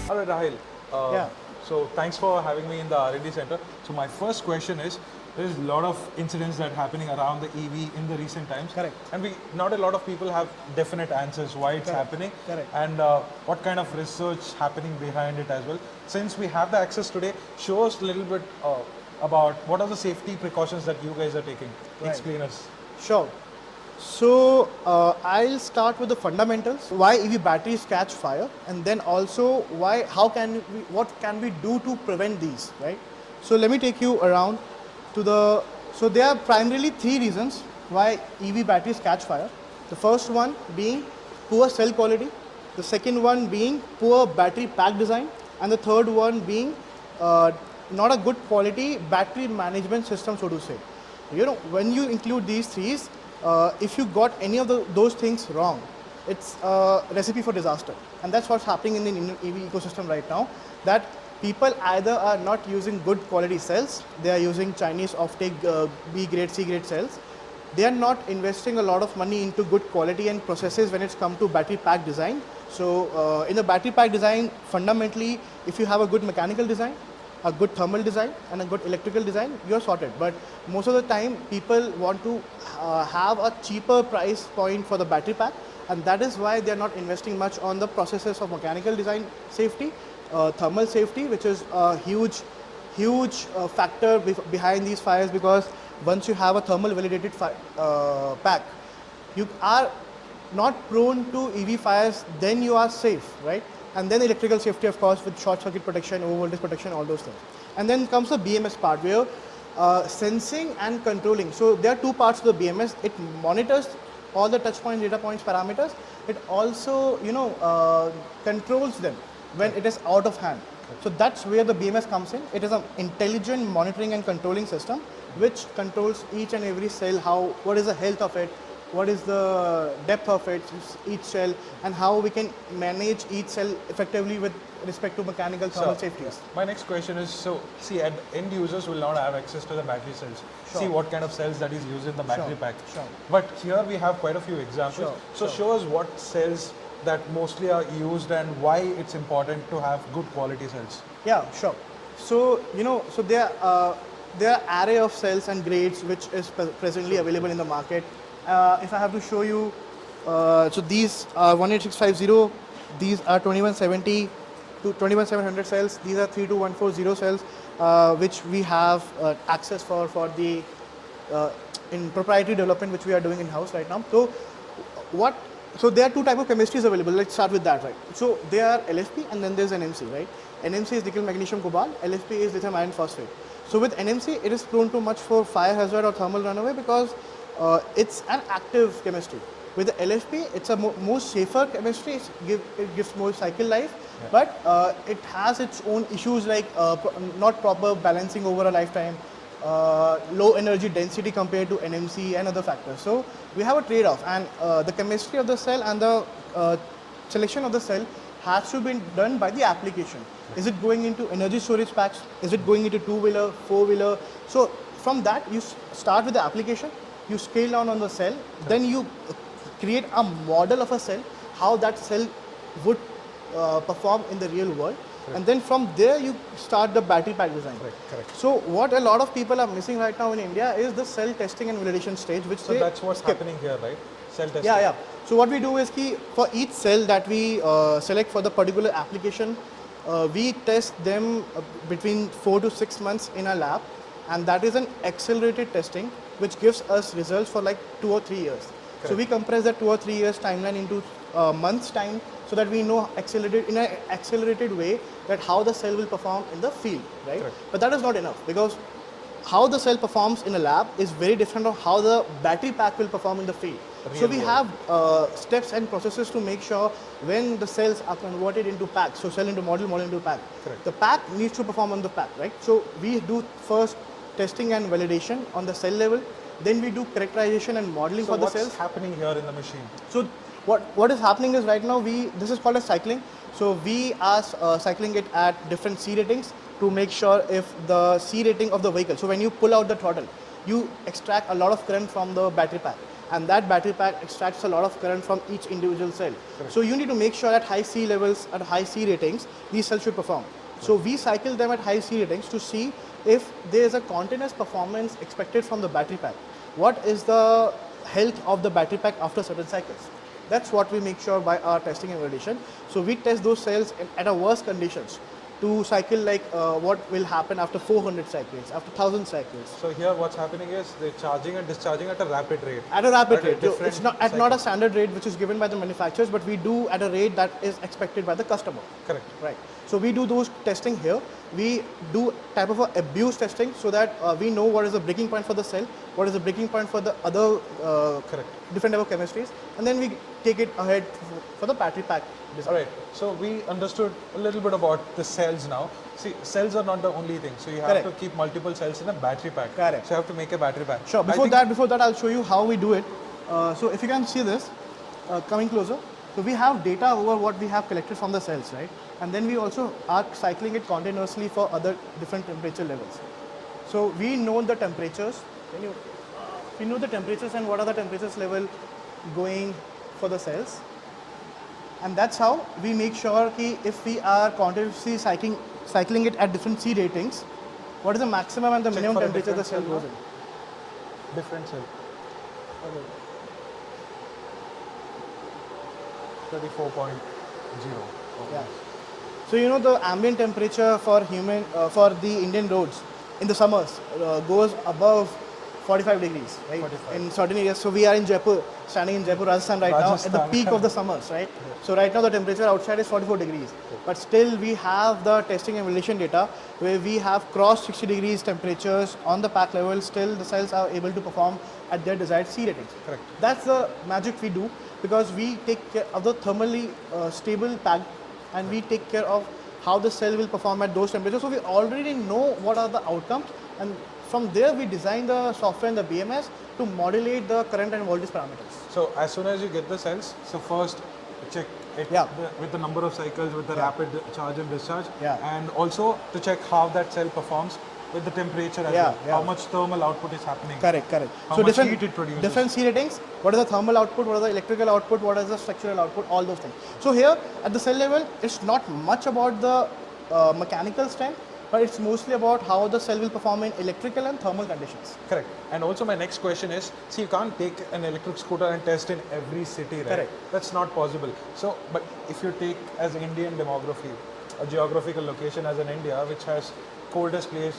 All right, Rahil. Yeah. So thanks for having me in the R&D center. So my first question is, there's a lot of incidents that are happening around the EV in the recent times. Correct. And not a lot of people have definite answers why it's Correct. happening. Correct. And what kind of research happening behind it as well. Since we have the access today, show us a little bit about what are the safety precautions that you guys are taking. Right. Explain us. Sure. So I'll start with the fundamentals. Why EV batteries catch fire, and then also what can we do to prevent these, right? So let me take you around to the. So there are primarily three reasons why EV batteries catch fire. The first one being poor cell quality, the second one being poor battery pack design, and the third one being not a good quality battery management system, so to say. You know, when you include these three, if you got any of those things wrong, it's a recipe for disaster. And that's what's happening in the Indian EV ecosystem right now, that people either are not using good quality cells, they are using Chinese offtake B grade, C grade cells. They are not investing a lot of money into good quality and processes when it's come to battery pack design. So in the battery pack design, fundamentally, if you have a good mechanical design, a good thermal design and a good electrical design, you're sorted. But most of the time people want to have a cheaper price point for the battery pack, and that is why they're not investing much on the processes of mechanical design safety, thermal safety, which is a huge factor behind these fires, because once you have a thermal validated pack, you are not prone to EV fires, then you are safe, right? And then electrical safety, of course, with short circuit protection, over voltage protection, all those things. And then comes the BMS part, where sensing and controlling. So there are two parts to the BMS. It monitors all the touch points, data points, parameters. It also, controls them when it is out of hand. So that's where the BMS comes in. It is an intelligent monitoring and controlling system which controls each and every cell, what is the health of it, what is the depth of it, each cell, and how we can manage each cell effectively with respect to mechanical thermal safeties. My next question is, so see, end users will not have access to the battery cells. Sure. See what kind of cells that is used in the battery pack. Sure. But here we have quite a few examples. So show us what cells that mostly are used and why it's important to have good quality cells. Yeah, sure. So, so there are array of cells and grades which is presently available in the market. If I have to show you, so these are 18650, these are 2170 to 21700 cells, these are 32140 cells, which we have access for the in proprietary development, which we are doing in-house right now. So there are two types of chemistries available. Let's start with that, right? So there are LFP and then there's NMC, right? NMC is nickel magnesium cobalt, LFP is lithium iron phosphate. So with NMC, it is prone to much for fire hazard or thermal runaway because it's an active chemistry. With the LFP, it's a more safer chemistry. It gives more cycle life, but it has its own issues like not proper balancing over a lifetime, low energy density compared to NMC and other factors. So we have a trade-off, and the chemistry of the cell and the selection of the cell has to be done by the application. Is it going into energy storage packs? Is it going into two-wheeler, four-wheeler? So from that, you start with the application, you scale down on the cell, then you create a model of a cell, how that cell would perform in the real world. And then from there, you start the battery pack design. Correct. So what a lot of people are missing right now in India is the cell testing and validation stage, which so that's what's happening here, right? Cell testing. Yeah. So what we do is for each cell that we select for the particular application, we test them between 4 to 6 months in a lab, and that is an accelerated testing which gives us results for like 2 or 3 years. Correct. So we compress that 2 or 3 years timeline into months time, so that we know in an accelerated way that how the cell will perform in the field, right? Correct. But that is not enough, because how the cell performs in a lab is very different from how the battery pack will perform in the field. So we have steps and processes to make sure when the cells are converted into packs, so cell into model, model into pack. Correct. The pack needs to perform on the pack, right? So we do first testing and validation on the cell level, then we do characterization and modeling for the cells. So what's happening here in the machine? So what is happening is right now this is called as cycling. So we are cycling it at different C ratings to make sure if the C rating of the vehicle. So when you pull out the throttle, you extract a lot of current from the battery pack. and that battery pack extracts a lot of current from each individual cell. So you need to make sure at high C levels, at high C ratings, these cells should perform. So we cycle them at high C ratings to see if there is a continuous performance expected from the battery pack. What is the health of the battery pack after certain cycles? That's what we make sure by our testing and validation. So we test those cells at a worst conditions to cycle like what will happen after 400 cycles, after 1000 cycles. So here what's happening is they're charging and discharging at a rapid rate. At a rapid At a rate. different It's not a standard rate which is given by the manufacturers, but we do at a rate that is expected by the customer. Correct. Right. So we do those testing here. We do type of a abuse testing so that we know what is the breaking point for the cell, what is the breaking point for the other Correct. different type of chemistries, and then we take it ahead for the battery pack design. All right. So we understood a little bit about the cells now. See, cells are not the only thing. So you have Correct. to keep multiple cells in a battery pack. Correct. So you have to make a battery pack. Sure. I Before that, I'll show you how we do it. So if you can see this, coming closer. So we have data over what we have collected from the cells, right? And then we also are cycling it continuously for other different temperature levels. So we know the temperatures. We know the temperatures and what are the temperatures level going for the cells. And that's how we make sure that if we are continuously cycling it at different C ratings, what is the maximum and the Check minimum for a temperature the cell different goes cell in. different cell. 34.0. Yeah. So you know the ambient temperature for for the Indian roads in the summers goes above 45 degrees, right? 45. In certain areas. So we are in Jaipur, standing in Jaipur, Rajasthan right now at the Rajasthan. peak of the summers, right? So right now the temperature outside is 44 degrees. But still we have the testing and validation data where we have crossed 60 degrees temperatures on the pack level. Still the cells are able to perform at their desired C ratings. Correct. That's the magic we do because we take care of the thermally stable pack and we take care of how the cell will perform at those temperatures. So we already know what are the outcomes, and from there we design the software and the BMS to modulate the current and voltage parameters. So as soon as you get the cells, so first check it Yeah. with the number of cycles, with the Yeah. rapid charge and discharge, Yeah. and also to check how that cell performs with the temperature as Yeah, well. yeah. How much thermal output is happening. Correct. How So much different heat it produces. different C ratings. What is the thermal output? What is the electrical output? What is the structural output? All those things. So here at the cell level, it's not much about the mechanical strength, but it's mostly about how the cell will perform in electrical and thermal conditions. Correct. And also my next question is, see, you can't take an electric scooter and test in every city, right? Correct. That's not possible. So, but if you take as Indian demography, a geographical location as in India, which has coldest place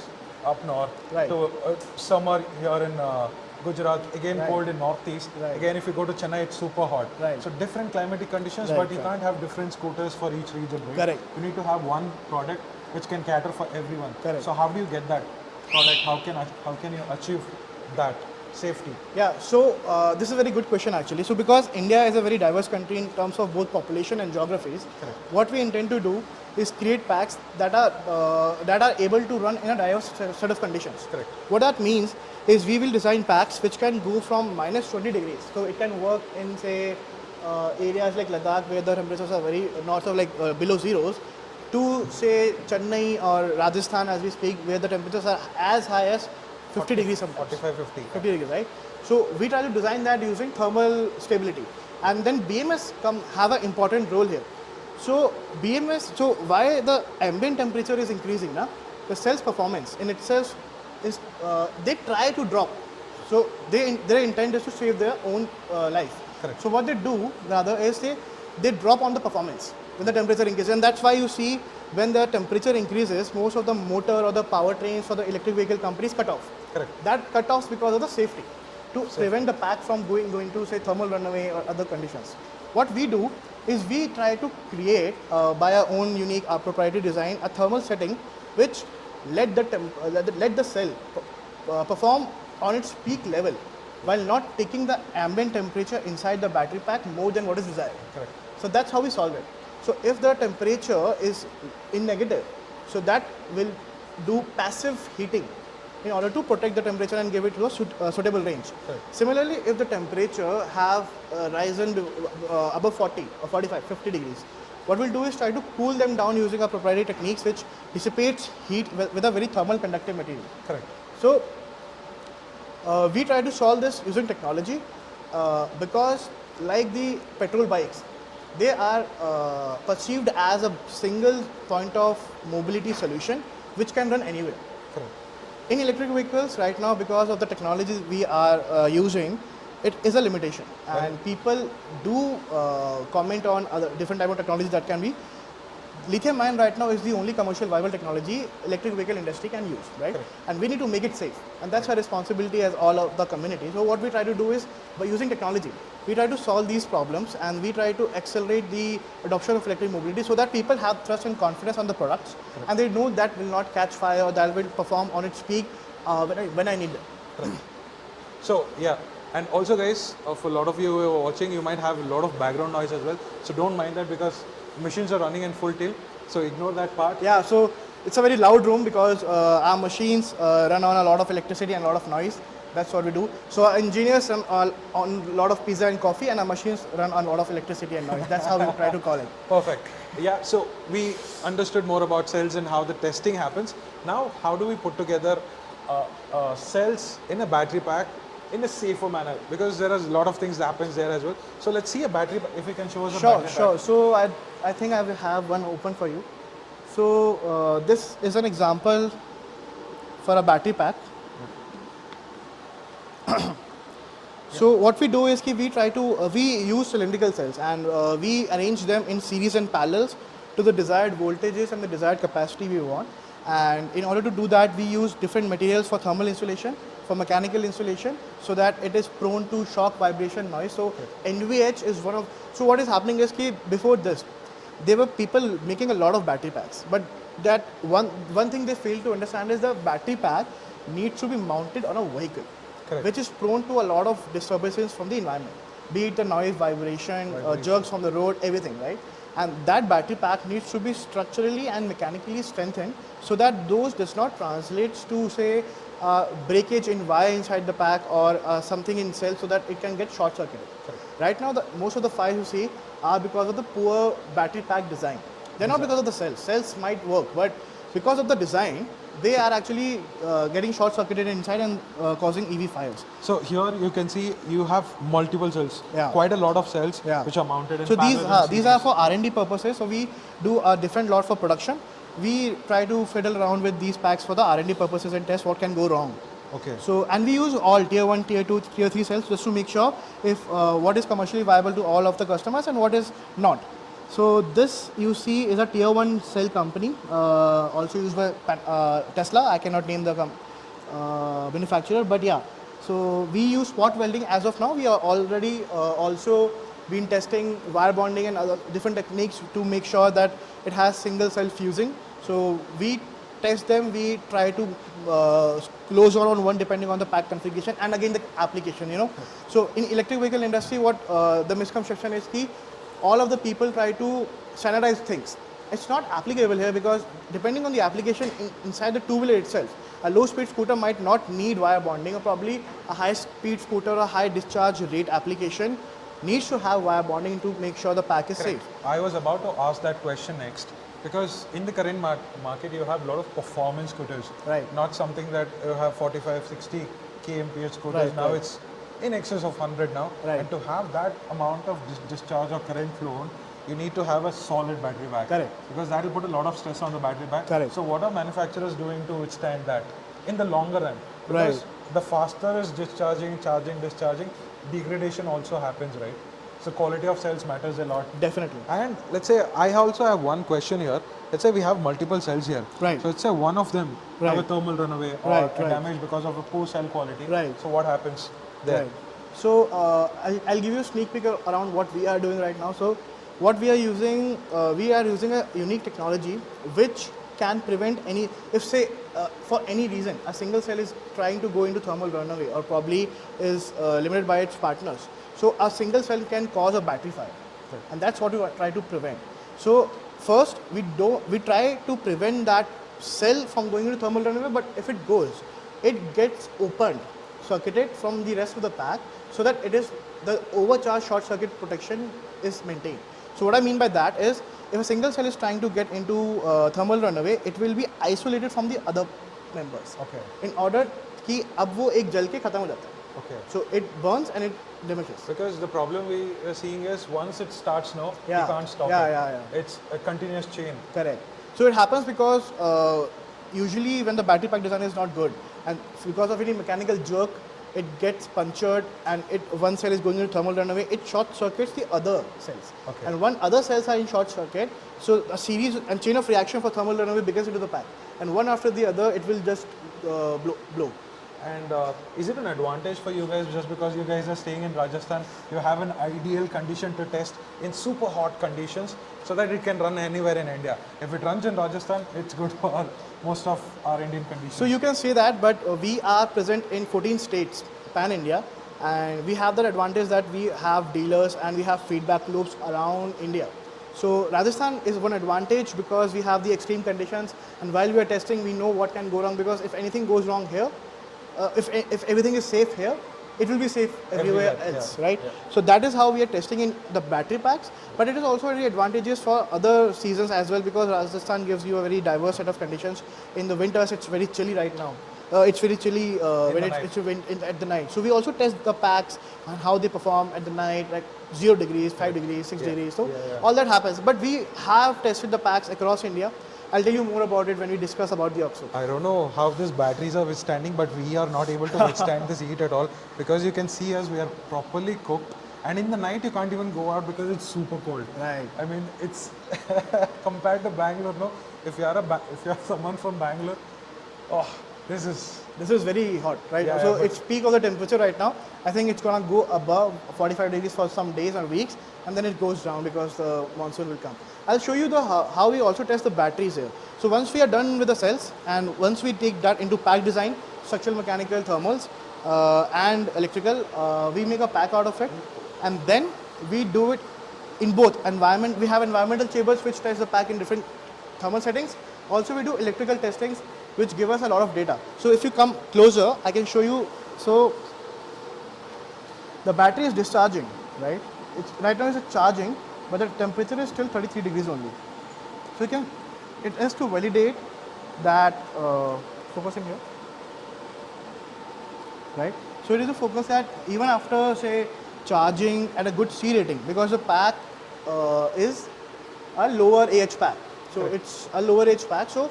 up north, Right. to summer here in Gujarat, again Right. cold in northeast. Right. Again, if you go to Chennai, it's super hot. Right. So different climatic conditions, Right, but you right. can't have different scooters for each region, right? Correct. You need to have one product which can cater for everyone. Correct. So how do you get that product? How can you achieve that safety? Yeah, so this is a very good question actually. So because India is a very diverse country in terms of both population and geographies, Correct. what we intend to do is create packs that are able to run in a diverse set of conditions. Correct. What that means is we will design packs which can go from minus 20 degrees. So it can work in say areas like Ladakh where the temperatures are very north of like below zeros, to say Chennai or Rajasthan as we speak where the temperatures are as high as 50 degrees sometimes. 45, 50. 50 degrees, right? So we try to design that using thermal stability, and then BMS have an important role here. So BMS, so why the ambient temperature is increasing now? The cell's performance in itself is they try to drop. So their intent is to save their own life. Correct. So what they do rather is they drop on the performance when the temperature increases, and that's why you see when the temperature increases, most of the motor or the powertrains for the electric vehicle companies cut off. Correct. That cut offs because of the safety to prevent the pack from going to say thermal runaway or other conditions. What we do is we try to create by our own unique proprietary design a thermal setting which let the cell perform on its peak level while not taking the ambient temperature inside the battery pack more than what is desired. Correct. So that's how we solve it. So if the temperature is in negative, so that will do passive heating in order to protect the temperature and give it to a suitable range. Correct. Similarly, if the temperature have risen above 40 or 45, 50 degrees, what we'll do is try to cool them down using our proprietary techniques which dissipates heat with a very thermal conductive material. Correct. So we try to solve this using technology. because like the petrol bikes, they are perceived as a single point of mobility solution which can run anywhere. Correct. In electric vehicles right now, because of the technologies we are using, it is a limitation, and people do comment on other different type of technologies that can be. Lithium ion right now is the only commercial viable technology electric vehicle industry can use, right? Correct. And we need to make it safe, and that's our responsibility as all of the community. So what we try to do is, by using technology, we try to solve these problems, and we try to accelerate the adoption of electric mobility so that people have trust and confidence on the products, and they know that will not catch fire or that will perform on its peak when I need them. So yeah, and also guys, for a lot of you who are watching, you might have a lot of background noise as well. So don't mind that, because machines are running in full tilt. So ignore that part. Yeah, so it's a very loud room because our machines run on a lot of electricity and a lot of noise. That's what we do. So our engineers run on a lot of pizza and coffee, and our machines run on a lot of electricity and noise. That's how we try to call it. Perfect. Yeah, so we understood more about cells and how the testing happens. Now, how do we put together cells in a battery pack in a safer manner? Because there are a lot of things that happens there as well. So let's see a battery, if you can show us a battery pack. Sure. So I think I will have one open for you. So this is an example for a battery pack. So what we do is we try to we use cylindrical cells, and we arrange them in series and parallels to the desired voltages and the desired capacity we want. And in order to do that, we use different materials for thermal insulation, for mechanical insulation, so that it is prone to shock, vibration, noise. So NVH is one of. So what is happening is before this, there were people making a lot of battery packs, but that one thing they fail to understand is the battery pack needs to be mounted on a vehicle. Correct. Which is prone to a lot of disturbances from the environment, be it the noise, vibration, jerks from the road, everything, right? And that battery pack needs to be structurally and mechanically strengthened so that those does not translate to, say, breakage in wire inside the pack or something in cell, so that it can get short circuited. Right now, most of the fires you see are because of the poor battery pack design. They're not because of the cells. Cells might work, but because of the design, they are actually getting short circuited inside and causing EV fires. So here you can see you have multiple cells, Yeah. quite a lot of cells Yeah. which are mounted in So parallel and these are for R&D purposes. So we do a different lot for production. We try to fiddle around with these packs for the R&D purposes and test what can go wrong. Okay. So, and we use all tier 1, tier 2, tier 3 cells just to make sure if what is commercially viable to all of the customers and what is not. So this you see is a tier 1 cell company, also used by Tesla. I cannot name the manufacturer, but yeah. So we use spot welding as of now. We are already also been testing wire bonding and other different techniques to make sure that it has single cell fusing. So we test them, we try to close on one depending on the pack configuration and again the application, you know. So in electric vehicle industry, what the misconception is all of the people try to standardize things. It's not applicable here because depending on the application inside the two-wheeler itself, a low-speed scooter might not need wire bonding, or probably a high-speed scooter or high discharge rate application needs to have wire bonding to make sure the pack is safe. I was about to ask that question next, because in the current market you have a lot of performance scooters, Right. Not something that you have 45, 60 kmph scooters. Right, now right. it's in excess of 100 now, Right. and to have that amount of discharge or current flown, you need to have a solid battery pack. Correct. Because that will put a lot of stress on the battery pack. Correct. So what are manufacturers doing to withstand that in the longer run? Because Right. the faster is discharging, charging, discharging, degradation also happens, right? So quality of cells matters a lot. Definitely. And let's say I also have one question here. Let's say we have multiple cells here. Right. So let's say one of them have a Right. thermal runaway or Right, a right. damage because of a poor cell quality. Right. So what happens there? Right. So I'll give you a sneak peek around what we are doing right now. So what we are using a unique technology which can prevent any, if say for any reason a single cell is trying to go into thermal runaway or probably is limited by its partners. So a single cell can cause a battery fire, and that's what we try to prevent. So first we try to prevent that cell from going into thermal runaway, but if it goes, it gets opened, circuited from the rest of the pack, so that it is the overcharge short circuit protection is maintained. So what I mean by that is, if a single cell is trying to get into thermal runaway, it will be isolated from the other members. Okay. In order कि अब वो एक जल के खत्म हो जाता है. Okay. So it burns and it damages. Because the problem we are seeing is once it starts now, Yeah. you can't stop Yeah, it. yeah, yeah. It's a continuous chain. Correct. So it happens because usually when the battery pack design is not good, and because of any mechanical jerk, it gets punctured, and one cell is going into thermal runaway. It short circuits the other cells, Okay. and when other cells are in short circuit, so a series and chain of reaction for thermal runaway begins into the pack, and one after the other, it will just blow. And is it an advantage for you guys just because you guys are staying in Rajasthan? You have an ideal condition to test in super hot conditions so that it can run anywhere in India. If it runs in Rajasthan, it's good for most of our Indian conditions. So you can say that, but we are present in 14 states, pan India, and we have that advantage that we have dealers and we have feedback loops around India. So Rajasthan is one advantage because we have the extreme conditions, and while we are testing, we know what can go wrong, because if anything goes wrong here, if everything is safe here, it will be safe everywhere else, yeah, right? yeah. So that is how we are testing in the battery packs, but it is also very advantageous for other seasons as well, because Rajasthan gives you a very diverse set of conditions. In the winters, it's very chilly right now. It's very chilly when it's at the night. So we also test the packs and how they perform at the night, like 0 degrees, 5 degrees, 6 degrees. So all that happens. But we have tested the packs across India. I'll tell you more about it when we discuss about the OXO. I don't know how these batteries are withstanding, but we are not able to withstand this heat at all, because you can see us, we are properly cooked, and in the night you can't even go out because it's super cold. Right. I mean, it's compared to Bangalore, no? If you are someone from Bangalore, oh, this is very hot, right? Yeah, so yeah, it's peak of the temperature right now. I think it's gonna go above 45 degrees for some days or weeks, and then it goes down because the monsoon will come. I'll show you how we also test the batteries here. So once we are done with the cells, and once we take that into pack design, structural, mechanical, thermals, and electrical, we make a pack out of it, and then we do it in both environment. We have environmental chambers which test the pack in different thermal settings. Also, we do electrical testings, which give us a lot of data. So if you come closer, I can show you. So the battery is discharging, right? Right now it's charging, but the temperature is still 33 degrees only. So it is to validate that, focusing here, right? So it is to focus that even after, say, charging at a good C rating, because the pack is a lower AH pack. So it's a lower AH pack. So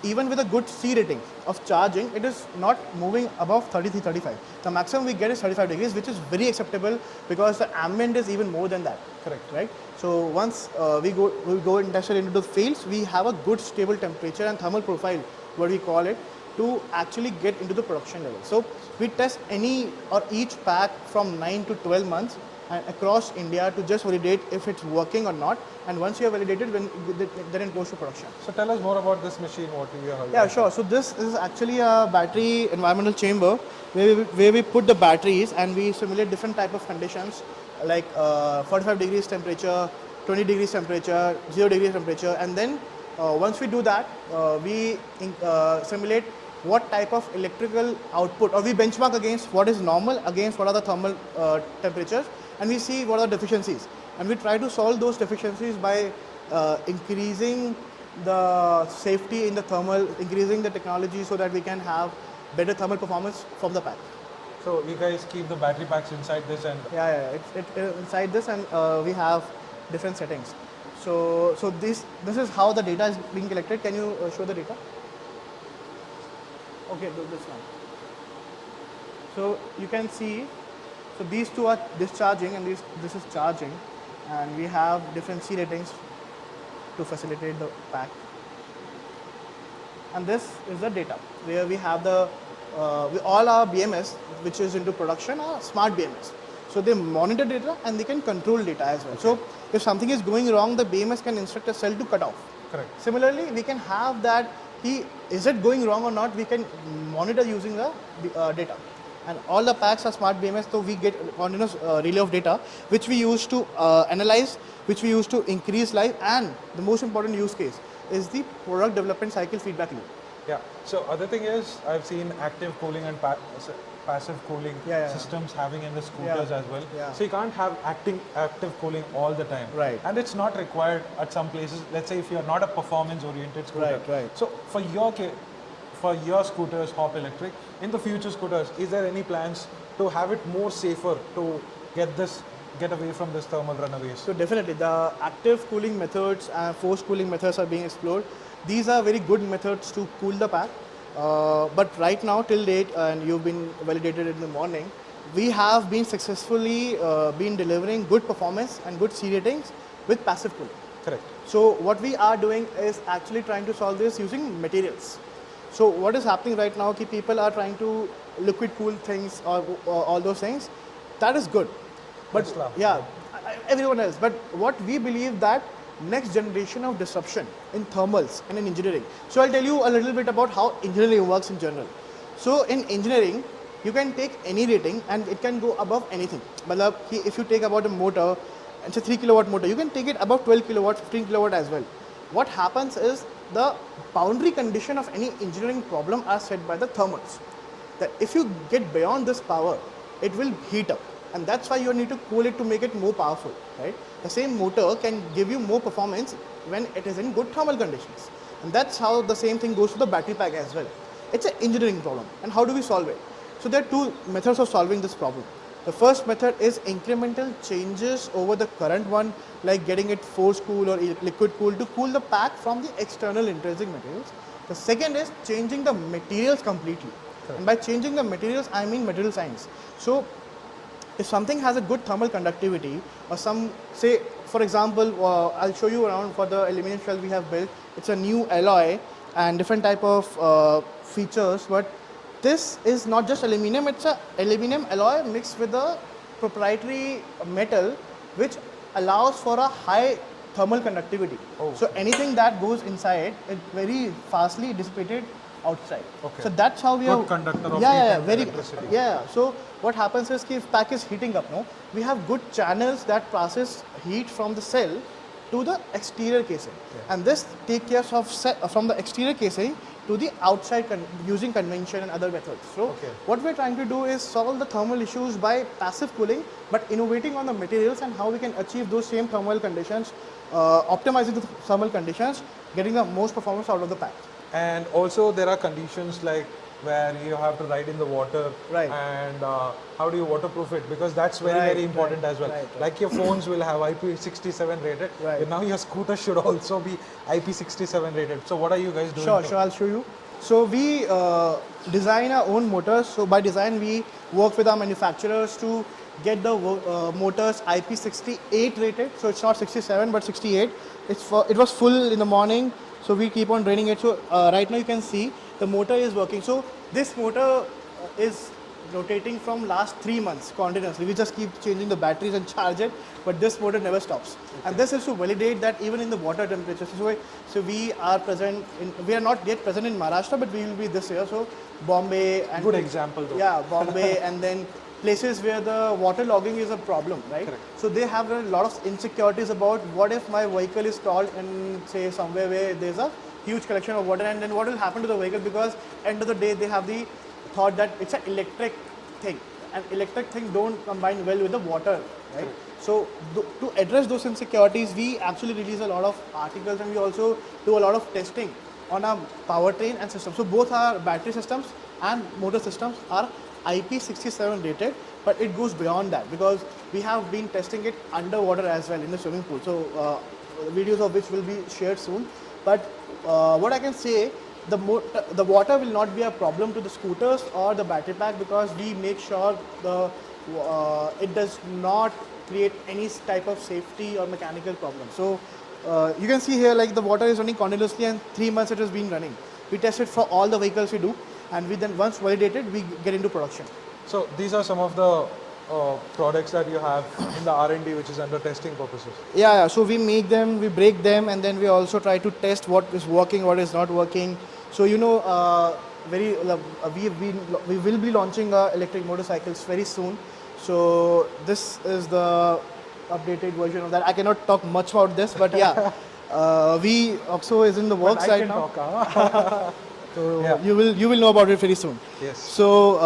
even with a good C rating of charging, it is not moving above 33-35. The maximum we get is 35 degrees, which is very acceptable because the ambient is even more than that. correct. Right? So once we go and test it into the fields, we have a good stable temperature and thermal profile, what we call it, to actually get into the production level. So we test any or each pack from 9 to 12 months and across India to just validate if it's working or not. And once you have validated, then it goes to production. So tell us more about this machine, what you are. Yeah, sure. So this is actually a battery environmental chamber where we put the batteries and we simulate different type of conditions, like 45 degrees temperature, 20 degrees temperature, 0 degrees temperature, and then once we do that, we simulate what type of electrical output, or we benchmark against what is normal against what are the thermal temperatures, and we see what are the deficiencies, and we try to solve those deficiencies by increasing the safety in the thermal, increasing the technology so that we can have better thermal performance from the pack. So you guys keep the battery packs inside this, and It's inside this, and we have different settings. So this is how the data is being collected. Can you show the data? Okay, do this one. So you can see, so these two are discharging and this is charging, and we have different C ratings to facilitate the pack. And this is the data where we have the all our BMS, which is into production, are smart BMS. So they monitor data and they can control data as well. So if something is going wrong, the BMS can instruct a cell to cut off. correct. Similarly, we can have that, is it going wrong or not, we can monitor using the data. And all the packs are smart BMS, so we get continuous relay of data, which we use to analyze, which we use to increase life, and the most important use case is the product development cycle feedback loop. Yeah. So other thing is, I've seen active cooling and passive cooling systems having in the scooters as well. Yeah. So you can't have active cooling all the time. Right. And it's not required at some places. Let's say if you're not a performance-oriented scooter. Right. So for your scooters, Hop Electric, in the future scooters, is there any plans to have it more safer, to get away from this thermal runaways? So definitely the active cooling methods and forced cooling methods are being explored. These are very good methods to cool the pack. But right now till date, and you've been validated in the morning, we have been successfully been delivering good performance and good C ratings with passive cooling. Correct. So what we are doing is actually trying to solve this using materials. So what is happening right now, ki people are trying to liquid cool things or all those things. That is good. But Tesla. yeah, everyone else. But what we believe that next generation of disruption in thermals and in engineering. So I'll tell you a little bit about how engineering works in general. So in engineering, you can take any rating and it can go above anything. Matlab, if you take about a motor, it's a 3 kilowatt motor, you can take it above 12 kilowatt, 15 kilowatt as well. What happens is the boundary condition of any engineering problem are set by the thermals. That if you get beyond this power, it will heat up. And that's why you need to cool it to make it more powerful, right? The same motor can give you more performance when it is in good thermal conditions. And that's how the same thing goes to the battery pack as well. It's an engineering problem. And how do we solve it? So there are two methods of solving this problem. The first method is incremental changes over the current one, like getting it force cool or liquid cool to cool the pack from the external intrinsic materials. The second is changing the materials completely. Correct. And by changing the materials, I mean material science. So if something has a good thermal conductivity or some, say for example, I'll show you around for the aluminum shell we have built. It's a new alloy and different type of features, but this is not just aluminum, it's a aluminum alloy mixed with a proprietary metal which allows for a high thermal conductivity. Oh. So anything that goes inside, it very fastly dissipated outside. Okay. So that's how we good are conductor of very electricity. Yeah. So what happens is if pack is heating up, no, we have good channels that passes heat from the cell to the exterior casing, and this take care of from the exterior casing to the outside using convention and other methods. So what we're trying to do is solve the thermal issues by passive cooling, but innovating on the materials and how we can achieve those same thermal conditions, optimizing the thermal conditions, getting the most performance out of the pack. And also there are conditions like where you have to ride in the water, right? And how do you waterproof it? Because that's very important as well. Like your phones will have IP67 rated. Right. Now your scooter should also be IP67 rated. So what are you guys doing? Sure, I'll show you. So we design our own motors. So by design, we work with our manufacturers to get the motors IP68 rated. So it's not 67 but 68. It was full in the morning. So we keep on draining it. So right now you can see the motor is working. So this motor is rotating from last 3 months continuously. We just keep changing the batteries and charge it, but this motor never stops. Okay. And this is to validate that even in the water temperatures. So we are present we are not yet present in Maharashtra, but we will be this year. So Bombay and good example though. Yeah, Bombay and then places where the water logging is a problem, right? Correct. So they have a lot of insecurities about what if my vehicle is stalled in say somewhere where there's a huge collection of water, and then what will happen to the vehicle, because end of the day they have the thought that it's an electric thing, and electric thing don't combine well with the water, right? So to address those insecurities, we actually release a lot of articles, and we also do a lot of testing on our powertrain and system. So both our battery systems and motor systems are IP67 rated, but it goes beyond that because we have been testing it underwater as well in the swimming pool. So videos of which will be shared soon. But what I can say, the water will not be a problem to the scooters or the battery pack, because we make sure it does not create any type of safety or mechanical problem. So you can see here, like the water is running continuously, and 3 months it has been running. We test it for all the vehicles we do, and we then once validated, we get into production. So these are some of the products that you have in the R&D which is under testing purposes. Yeah, so we make them, we break them, and then we also try to test what is working, what is not working. So we will be launching electric motorcycles very soon. So this is the updated version of that. I cannot talk much about this, but yeah, we also is in the works right now. So yeah. you will know about it very soon. Yes. So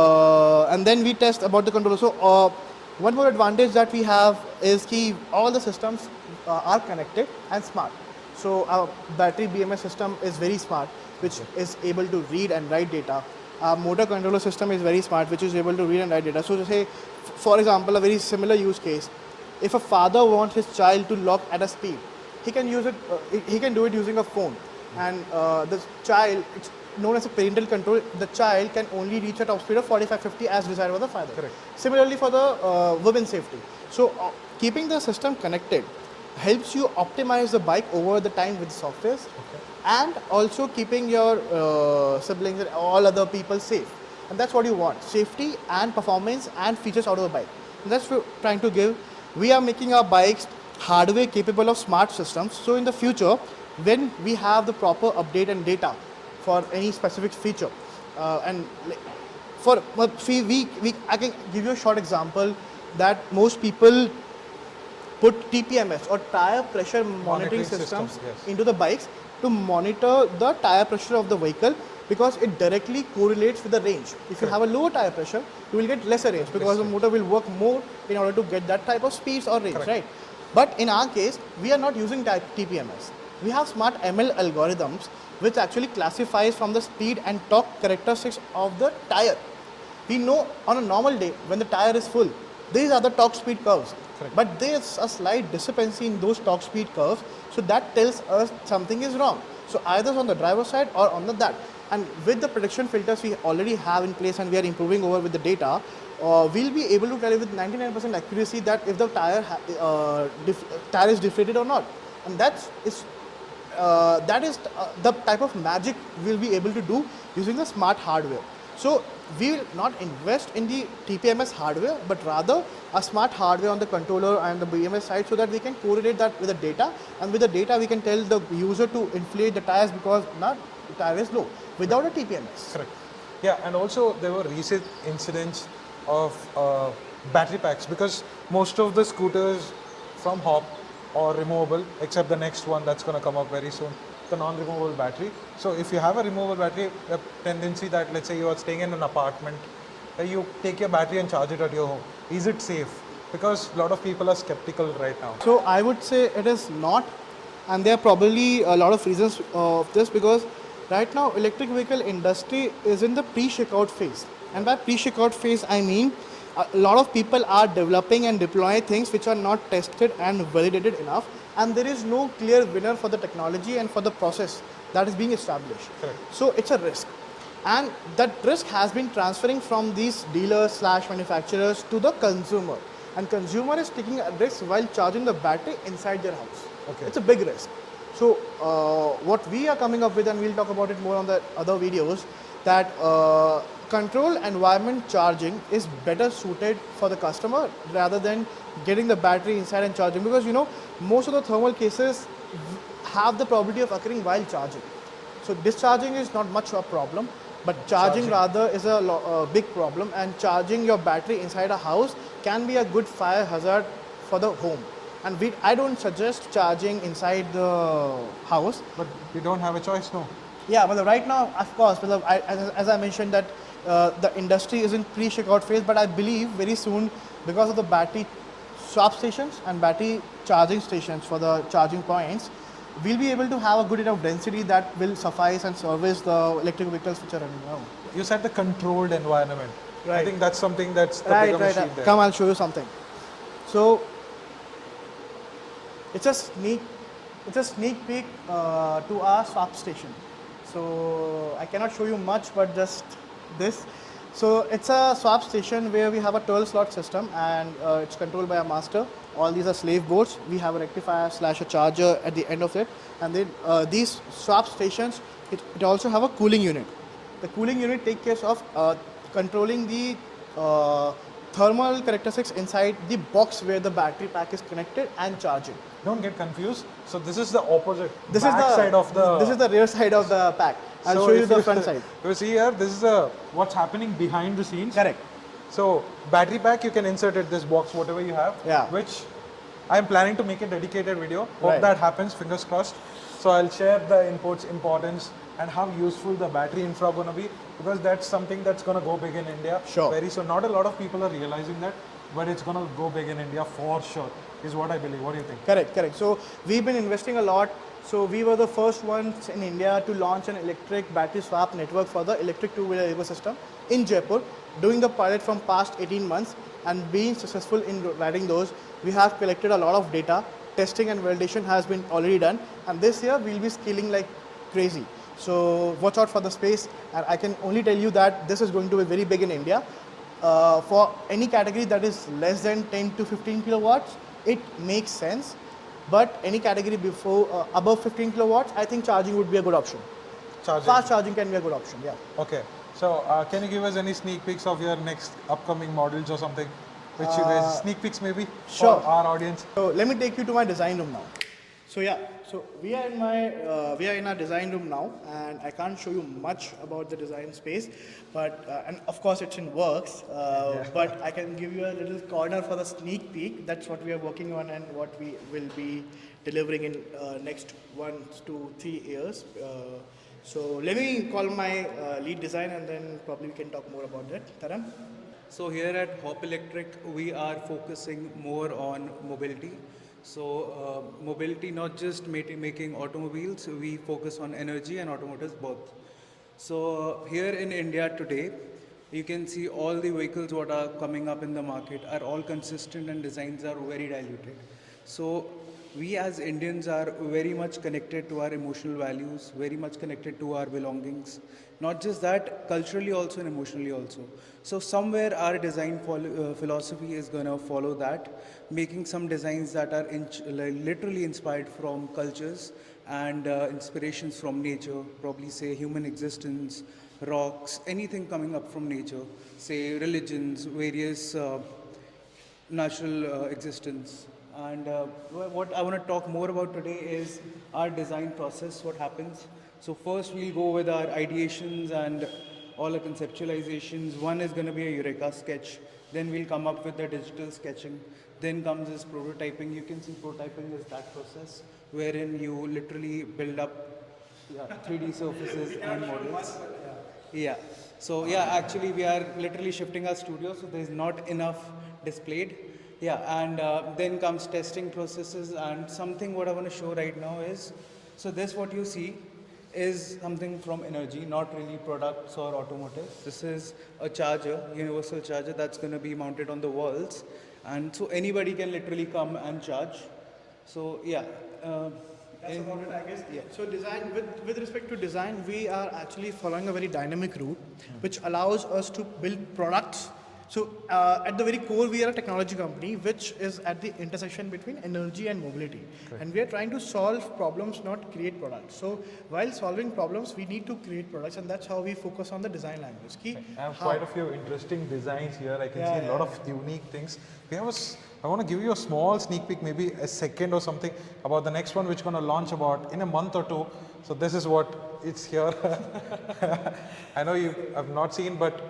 and then we test about the controller. So one more advantage that we have is that all the systems are connected and smart. So our battery BMS system is very smart, which is able to read and write data. Our motor controller system is very smart, which is able to read and write data. So to say, for example, a very similar use case. If a father wants his child to lock at a speed, he can use it. He can do it using a phone, and the child, it's known as a parental control. The child can only reach a top speed of 45-50 as desired by the father. Correct. Similarly, for the women's safety. So keeping the system connected helps you optimize the bike over the time with softwares, and also keeping your siblings and all other people safe. And that's what you want: safety and performance and features out of the bike. And that's what we're trying to give. We are making our bikes hardware capable of smart systems. So in the future, when we have the proper update and data for any specific feature, and like, for I can give you a short example that most people put TPMS or tire pressure monitoring systems yes. into the bikes to monitor the tire pressure of the vehicle, because it directly correlates with the range. If you have a lower tire pressure, you will get lesser range, because the motor will work more in order to get that type of speeds or range, Correct. right? But in our case, we are not using TPMS. We have smart ML algorithms which actually classifies from the speed and torque characteristics of the tire. We know on a normal day when the tire is full, these are the torque speed curves. Correct. But there's a slight discrepancy in those torque speed curves, so that tells us something is wrong. So either on the driver's side or on the that. And with the prediction filters we already have in place, and we are improving over with the data, we'll be able to tell you with 99% accuracy that if the tire is deflated or not. And that is the type of magic we'll be able to do using the smart hardware. So we will not invest in the TPMS hardware, but rather a smart hardware on the controller and the BMS side, so that we can correlate that with the data, and with the data we can tell the user to inflate the tires because the tire is low without a TPMS. Correct. Yeah, and also there were recent incidents of battery packs, because most of the scooters from Hop or removable, except the next one that's going to come up very soon, the non-removable battery. So if you have a removable battery, a tendency that, let's say you are staying in an apartment, you take your battery and charge it at your home. Is it safe? Because a lot of people are skeptical right now. So I would say it is not, and there are probably a lot of reasons of this, because right now electric vehicle industry is in the pre-checkout phase. And by pre-checkout phase, I mean a lot of people are developing and deploying things which are not tested and validated enough, and there is no clear winner for the technology and for the process that is being established. Correct. So it's a risk, and that risk has been transferring from these dealers / manufacturers to the consumer, and consumer is taking a risk while charging the battery inside their house. Okay. It's a big risk. So what we are coming up with, and we'll talk about it more on the other videos, that control environment charging is better suited for the customer rather than getting the battery inside and charging, because most of the thermal cases have the probability of occurring while charging. So discharging is not much of a problem, but charging rather is a big problem, and charging your battery inside a house can be a good fire hazard for the home. And I don't suggest charging inside the house. But we don't have a choice, no? Yeah, but right now, of course, as I mentioned that the industry is in pre-checkout phase, but I believe very soon, because of the battery swap stations and battery charging stations for the charging points, we'll be able to have a good enough density that will suffice and service the electric vehicles which are running around. You said the controlled environment. Right. I think that's something that's the bigger machine there. Come, I'll show you something. So it's a sneak peek to our swap station. So I cannot show you much, but just this. So it's a swap station where we have a 12 slot system, and it's controlled by a master. All these are slave boards. We have a rectifier / a charger at the end of it, and then these swap stations, it also have a cooling unit. The cooling unit takes care of controlling the thermal characteristics inside the box where the battery pack is connected and charging. Don't get confused. So this is the opposite. This is the rear side of the pack. I'll show you the front side. You see here, this is what's happening behind the scenes. Correct. So battery pack, you can insert it this box, whatever you have. Yeah. Which I'm planning to make a dedicated video. Hope Right. that happens. Fingers crossed. So I'll share the inputs, importance, and how useful the battery infra gonna be, because that's something that's gonna go big in India Sure. very soon. Not a lot of people are realizing that, but it's gonna go big in India for sure. Is what I believe. What do you think? Correct. So we've been investing a lot. So we were the first ones in India to launch an electric battery swap network for the electric two-wheeler ecosystem in Jaipur, doing the pilot from past 18 months and being successful in riding those. We have collected a lot of data, testing and validation has been already done, and this year we'll be scaling like crazy. So watch out for the space, and I can only tell you that this is going to be very big in India. For any category that is less than 10 to 15 kilowatts, it makes sense. But any category before above 15 kilowatts, I think charging would be a good option. Fast charging can be a good option, yeah. Okay. So can you give us any sneak peeks of your next upcoming models or something? Which you guys, sneak peeks maybe sure. for our audience? So let me take you to my design room now. So yeah, so we are in our design room now, and I can't show you much about the design space, but and of course it's in works. But I can give you a little corner for the sneak peek. That's what we are working on and what we will be delivering in next 1 to 3 years. So let me call my lead design, and then probably we can talk more about that. Taran? So here at Hop Electric, we are focusing more on mobility. So mobility, not just making automobiles, we focus on energy and automotives both. So here in India today, you can see all the vehicles what are coming up in the market are all consistent and designs are very diluted. So we as Indians are very much connected to our emotional values, very much connected to our belongings. Not just that, culturally also and emotionally also. So somewhere our design philosophy is going to follow that, making some designs that are literally inspired from cultures and inspirations from nature, probably say human existence, rocks, anything coming up from nature, say religions, various natural existence. And what I want to talk more about today is our design process, what happens. So first we'll go with our ideations and all the conceptualizations. One is going to be a Eureka sketch. Then we'll come up with the digital sketching. Then comes this prototyping. You can see prototyping is that process wherein you literally build up 3D surfaces and models. Yeah. So yeah, actually we are literally shifting our studio, so there's not enough displayed. Yeah, and then comes testing processes, and something what I want to show right now is, so this what you see is something from energy, not really products or automotive. This is a charger, universal charger that's going to be mounted on the walls, and so anybody can literally come and charge. So yeah. That's about it, I guess. Yeah. So design, with respect to design, we are actually following a very dynamic route, which allows us to build products. So at the very core, we are a technology company which is at the intersection between energy and mobility. Correct. And we are trying to solve problems, not create products. So while solving problems, we need to create products, and that's how we focus on the design language. I have quite a few interesting designs here. I can see a lot of unique things. I want to give you a small sneak peek, maybe a second or something, about the next one, which is going to launch about in a month or two. So this is what it's here. I know you have not seen, but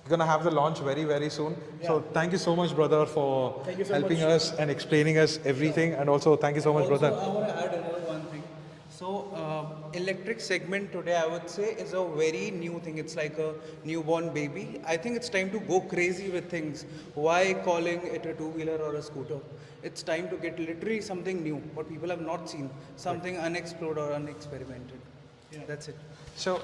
we're going to have the launch very, very soon. Yeah. So thank you so much, brother, for helping us and explaining us everything. And also, thank you so much, brother. I want to add another one thing. So electric segment today, I would say, is a very new thing. It's like a newborn baby. I think it's time to go crazy with things. Why calling it a two-wheeler or a scooter? It's time to get literally something new, what people have not seen, something unexplored or unexperimented. Yeah. That's it. So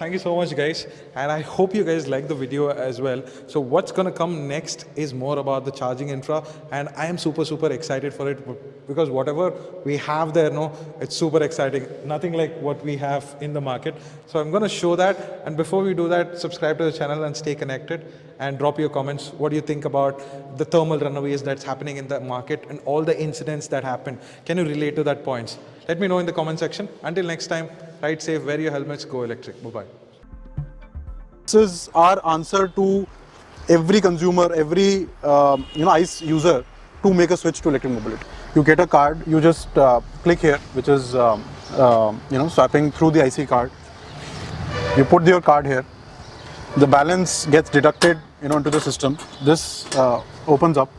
thank you so much, guys, and I hope you guys like the video as well. So what's gonna come next is more about the charging infra, and I am super excited for it, because whatever we have there, it's super exciting. Nothing like what we have in the market. So I'm gonna show that, and before we do that, subscribe to the channel and stay connected, and drop your comments. What do you think about the thermal runaways that's happening in the market and all the incidents that happen? Can you relate to that points? Let me know in the comment section. Until next time, ride safe, wear your helmets, go electric. Bye-bye. This is our answer to every consumer, every ICE user to make a switch to electric mobility. You get a card, you just click here, which is swapping through the IC card. You put your card here. The balance gets deducted into the system. This opens up.